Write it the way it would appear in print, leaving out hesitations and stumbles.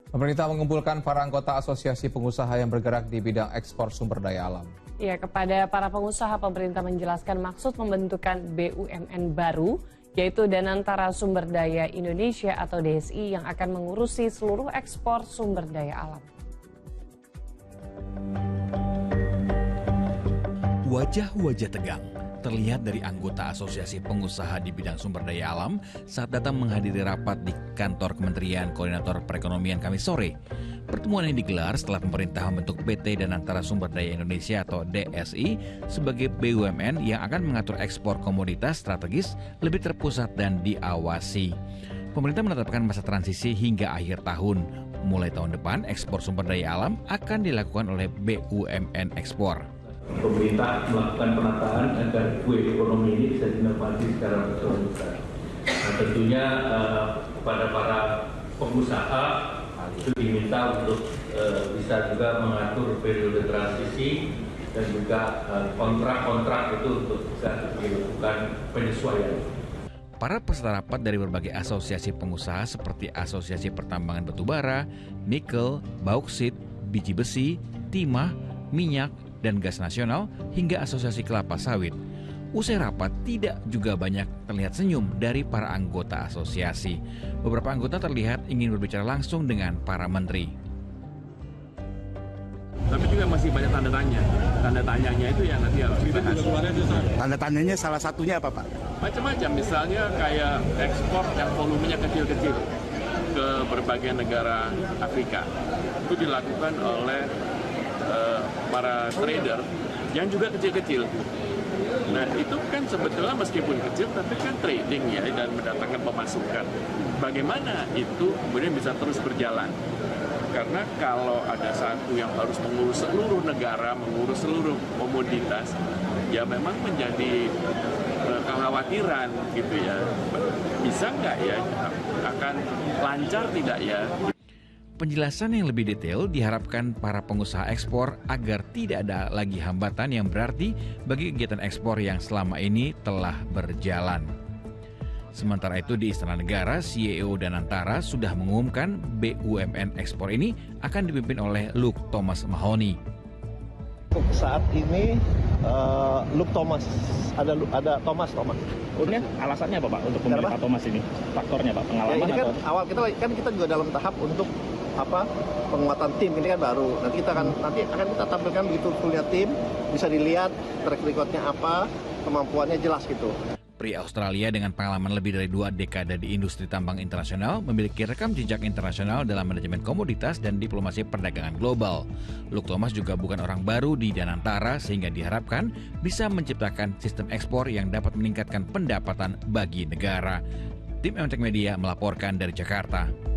Pemerintah mengumpulkan para anggota asosiasi pengusaha yang bergerak di bidang ekspor sumber daya alam. Ya, kepada para pengusaha, pemerintah menjelaskan maksud pembentukan BUMN baru, yaitu Danantara Sumber Daya Indonesia atau DSI yang akan mengurusi seluruh ekspor sumber daya alam. Wajah-wajah tegang terlihat dari anggota asosiasi pengusaha di bidang sumber daya alam saat datang menghadiri rapat di kantor Kementerian Koordinator Perekonomian Kamis sore. Pertemuan ini digelar setelah pemerintah membentuk PT Danantara Sumber Daya Indonesia atau DSI sebagai BUMN yang akan mengatur ekspor komoditas strategis lebih terpusat dan diawasi. Pemerintah menetapkan masa transisi hingga akhir tahun. Mulai tahun depan, ekspor sumber daya alam akan dilakukan oleh BUMN Ekspor. Pemerintah melakukan penataan agar kue ekonomi ini bisa dinikmati secara berkelanjutan. Nah, tentunya kepada para pengusaha itu diminta untuk bisa juga mengatur periode transisi dan juga kontrak-kontrak itu untuk bisa dilakukan penyesuaian. Para peserta rapat dari berbagai asosiasi pengusaha seperti Asosiasi Pertambangan Batubara, Nikel, Bauksit, Biji Besi, Timah, Minyak, dan Gas Nasional hingga Asosiasi Kelapa Sawit. Usai rapat tidak juga banyak terlihat senyum dari para anggota asosiasi. Beberapa anggota terlihat ingin berbicara langsung dengan para menteri. Tapi juga masih banyak tanda tanya. Tanda tanyanya itu yang nanti harus dibahas. Tanda tanyanya salah satunya apa, Pak? Macam-macam, misalnya kayak ekspor yang volumenya kecil-kecil ke berbagai negara Afrika. Itu dilakukan oleh para trader yang juga kecil-kecil. Nah, itu kan sebetulnya meskipun kecil tapi kan trading ya dan mendatangkan pemasukan. Bagaimana itu kemudian bisa terus berjalan? Karena kalau ada satu yang harus mengurus seluruh negara, mengurus seluruh komoditas, ya memang menjadi kekhawatiran gitu ya. Bisa nggak ya? Akan lancar tidak ya? Penjelasan yang lebih detail diharapkan para pengusaha ekspor agar tidak ada lagi hambatan yang berarti bagi kegiatan ekspor yang selama ini telah berjalan. Sementara itu di Istana Negara, CEO Danantara sudah mengumumkan BUMN ekspor ini akan dipimpin oleh Luke Thomas Mahoney. Saat ini Luke Thomas, ada Thomas. Ini alasannya apa Pak untuk memilih Pak Thomas ini? Faktornya Pak, pengalaman ya, ini kan atau? Awal kita juga dalam tahap untuk penguatan tim, ini kan baru. Nanti akan kita tampilkan begitu fullnya tim, bisa dilihat track recordnya apa, kemampuannya jelas gitu. Pria Australia dengan pengalaman lebih dari 2 dekade di industri tambang internasional memiliki rekam jejak internasional dalam manajemen komoditas dan diplomasi perdagangan global. Luke Thomas juga bukan orang baru di Danantara sehingga diharapkan bisa menciptakan sistem ekspor yang dapat meningkatkan pendapatan bagi negara. Tim MTech Media melaporkan dari Jakarta.